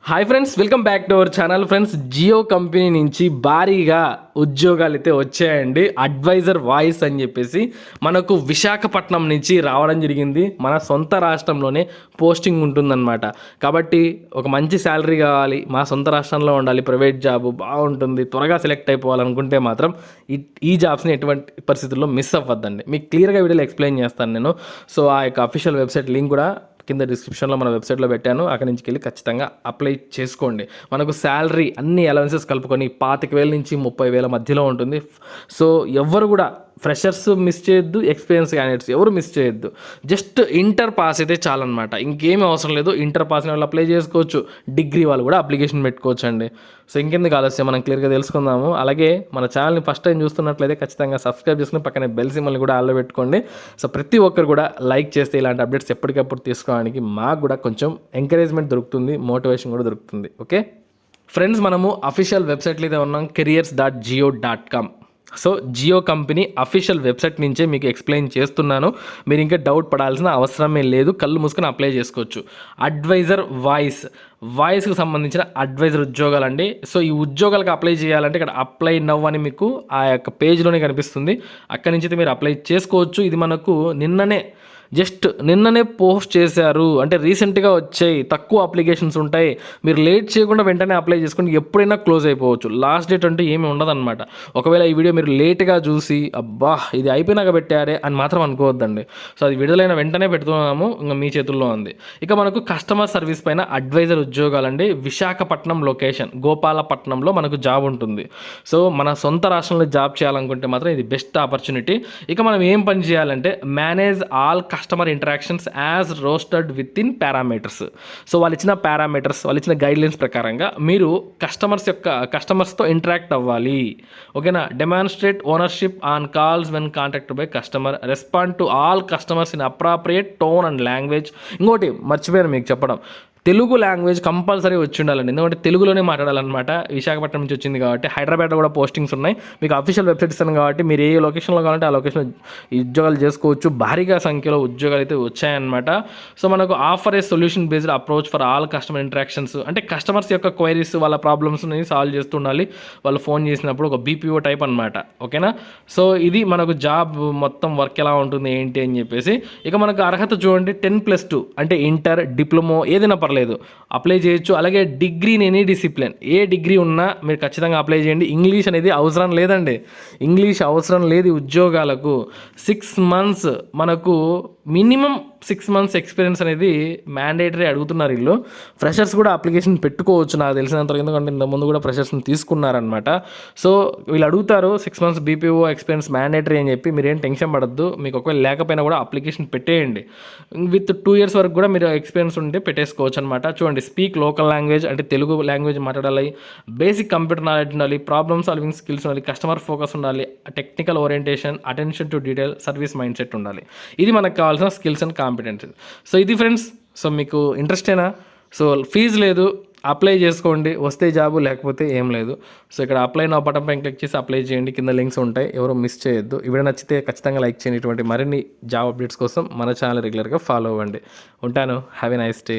Hi friends, welcome back to our channel. Friends, Jio company నుంచి భారీగా ఉద్యోగాలు అయితే వచ్చాయండి. అడ్వైజర్ వాయిస్ అని చెప్పేసి మనకు విశాఖపట్నం నుంచి రావడం జరిగింది. మన సొంత రాష్ట్రంలోనే పోస్టింగ్ ఉంటుందన్నమాట. కాబట్టి ఒక మంచి శాలరీ కావాలి, మా సొంత రాష్ట్రంలో ఉండాలి, ప్రైవేట్ జాబ్ బాగుంటుంది, త్వరగా సెలెక్ట్ అయిపోవాలనుకుంటే మాత్రం ఈ జాబ్స్ని ఎటువంటి పరిస్థితుల్లో మిస్ అవ్వద్దండి. మీకు క్లియర్గా వీడియోలో ఎక్స్ప్లెయిన్ చేస్తాను నేను. సో ఆ యొక్క అఫీషియల్ వెబ్సైట్ లింక్ కూడా కింద డిస్క్రిప్షన్లో మన వెబ్సైట్లో పెట్టాను. అక్కడి నుంచి వెళ్ళి ఖచ్చితంగా అప్లై చేసుకోండి. మనకు శాలరీ అన్ని అలవెన్సెస్ కలుపుకొని 25,000 నుంచి 30,000 మధ్యలో ఉంటుంది. సో ఎవ్వరు కూడా ఫ్రెషర్స్ మిస్ చేయొద్దు, ఎక్స్పీరియన్స్ క్యాండిడేట్స్ ఎవరు మిస్ చేయొద్దు. జస్ట్ ఇంటర్ పాస్ అయితే చాలన్నమాట, ఇంకేమీ అవసరం లేదు. ఇంటర్ పాస్ వాళ్ళు అప్లై చేసుకోవచ్చు, డిగ్రీ వాళ్ళు కూడా అప్లికేషన్ పెట్టుకోవచ్చు అండి. సో ఇంకెందుకు ఆలస్యం, మనం క్లియర్గా తెలుసుకుందాము. అలాగే మన ఛానల్ని ఫస్ట్ టైం చూస్తున్నట్లయితే ఖచ్చితంగా సబ్స్క్రైబ్ చేసుకుని పక్కనే బెల్ సింబల్ని కూడా ఆల్లో పెట్టుకోండి. సో ప్రతి ఒక్కరు కూడా లైక్ చేస్తే ఇలాంటి అప్డేట్స్ ఎప్పటికప్పుడు తీసుకోవడానికి మాకు కూడా కొంచెం ఎంకరేజ్మెంట్ దొరుకుతుంది, మోటివేషన్ కూడా దొరుకుతుంది. ఓకే ఫ్రెండ్స్, మనము అఫీషియల్ వెబ్సైట్లో అయితే ఉన్నాం, careers.jio.com. So Jio company official website నుంచే మీకు ఎక్స్ప్లెయిన్ చేస్తున్నాను. మీరు ఇంకా డౌట్ పడాల్సిన అవసరమే లేదు, కళ్ళు మూసుకొని అప్లై చేసుకోవచ్చు. అడ్వైజర్ వాయిస్కి సంబంధించిన అడ్వైజర్ ఉద్యోగాలండి. సో ఈ ఉద్యోగాలకు అప్లై చేయాలంటే ఇక్కడ అప్లై నవ్ అని మీకు ఆ యొక్క పేజ్లోనే కనిపిస్తుంది. అక్కడి నుంచి అయితే మీరు అప్లై చేసుకోవచ్చు. ఇది మనకు నిన్ననే పోస్ట్ చేశారు, అంటే రీసెంట్గా వచ్చాయి, తక్కువ అప్లికేషన్స్ ఉంటాయి. మీరు లేట్ చేయకుండా వెంటనే అప్లై చేసుకుని ఎప్పుడైనా క్లోజ్ అయిపోవచ్చు. లాస్ట్ డేట్ అంటే ఏమీ ఉండదన్నమాట. ఒకవేళ ఈ వీడియో మీరు లేట్గా చూసి అబ్బా ఇది అయిపోయినాక పెట్టారే అని మాత్రం అనుకోవద్దండి. సో అది విడుదలైన వెంటనే పెడుతున్నాము, ఇంకా మీ చేతుల్లో ఉంది. ఇక మనకు కస్టమర్ సర్వీస్ పైన అడ్వైజర్ ఉద్యోగాలండి. విశాఖపట్నం లొకేషన్, గోపాలపట్నంలో మనకు జాబ్ ఉంటుంది. సో మన సొంత రాష్ట్రంలో జాబ్ చేయాలనుకుంటే మాత్రం ఇది బెస్ట్ ఆపర్చునిటీ. ఇక మనం ఏం పని చేయాలంటే manage all customer interactions as roasted with in parameters. So వాళ్ళు ఇచ్చిన పారామీటర్స్, వాళ్ళు ఇచ్చిన గైడ్లైన్స్ ప్రకారంగా మీరు కస్టమర్స్తో ఇంటరాక్ట్ అవ్వాలి. ఓకేనా? Demonstrate ownership on calls when contacted by customer, respond to all customers in appropriate tone and language. ఇంకోటి మర్చిపోయాను మీకు చెప్పడం, తెలుగు లాంగ్వేజ్ కంపల్సరీ వచ్చి ఉండాలండి. ఎందుకంటే తెలుగులోనే మాట్లాడాలన్నమాట. విశాఖపట్నం నుంచి వచ్చింది కాబట్టి. హైదరాబాద్లో కూడా పోస్టింగ్స్ ఉన్నాయి. మీకు అఫీషియల్ వెబ్సైట్ ఇస్తాను కాబట్టి మీరు ఏ లొకేషన్లో కావాలంటే ఆ లొకేషన్లో ఉద్యోగాలు చేసుకోవచ్చు. భారీగా సంఖ్యలో ఉద్యోగాలు అయితే వచ్చాయన్నమాట. సో మనకు offer a solution based approach for all customer interactions, అంటే కస్టమర్స్ యొక్క క్వైరీస్, వాళ్ళ ప్రాబ్లమ్స్ని సాల్వ్ చేస్తూ ఉండాలి. వాళ్ళు ఫోన్ చేసినప్పుడు ఒక బీపీఓ టైప్ అనమాట. ఓకేనా? సో ఇది మనకు జాబ్ మొత్తం వర్క్ ఎలా ఉంటుంది ఏంటి అని చెప్పేసి. ఇక మనకు అర్హత చూడండి, 10+2 అంటే ఇంటర్, డిప్లొమో ఏదైనా పర్లేదు, అప్లై చేయొచ్చు. అలాగే degree in any discipline, A degree ఉన్నా మీరు ఖచ్చితంగా అప్లై చేయండి. ఇంగ్లీష్ అనేది అవసరం లేదండి, ఇంగ్లీష్ అవసరం లేదు ఉద్యోగాలకు. 6 months మనకు మినిమం 6 months ఎక్స్పీరియన్స్ అనేది మ్యాండేటరీ అడుగుతున్నారు వీళ్ళు. ఫ్రెషర్స్ కూడా అప్లికేషన్ పెట్టుకోవచ్చు నాకు తెలిసినంత, ఎందుకంటే ఇంతకుముందు కూడా ఫ్రెషర్స్ని తీసుకున్నారనమాట. సో వీళ్ళు అడుగుతారు 6 months బీపీఓ ఎక్స్పీరియన్స్ మ్యాండేటరీ అని చెప్పి. మీరేం టెన్షన్ పడద్దు, మీకు ఒకవేళ లేకపోయినా కూడా అప్లికేషన్ పెట్టేయండి. విత్ 2 years వరకు కూడా మీరు ఎక్స్పీరియన్స్ ఉంటే పెట్టేసుకోవచ్చు అనమాట. చూడండి, స్పీక్ లోకల్ లాంగ్వేజ్, అంటే తెలుగు లాంగ్వేజ్ మాట్లాడాలి, బేసిక్ కంప్యూటర్ నాలెడ్జ్ ఉండాలి, ప్రాబ్లమ్ సాల్వింగ్ స్కిల్స్ ఉండాలి, కస్టమర్ ఫోకస్ ఉండాలి, technical orientation, attention to detail, service mind set ఉండాలి. ఇది మనకు కావాల్సిన స్కిల్స్ అండ్ కాంపిటెన్సీ. సో ఇది ఫ్రెండ్స్. సో మీకు ఇంట్రెస్టేనా? సో ఫీజు లేదు, అప్లై చేసుకోండి, వస్తే జాబు, లేకపోతే ఏం లేదు. సో ఇక్కడ అప్లై నౌ బటన్ పైన క్లిక్ చేసి అప్లై చేయండి. కింద లింక్స్ ఉంటాయి, ఎవరు మిస్ చేయొద్దు. ఈ వీడియో నచ్చితే ఖచ్చితంగా లైక్ చేయండి. ఇటువంటి మరిన్ని జాబ్ అప్డేట్స్ కోసం మన ఛానల్ రెగ్యులర్గా ఫాలో అవ్వండి. ఉంటాను. Have a nice day.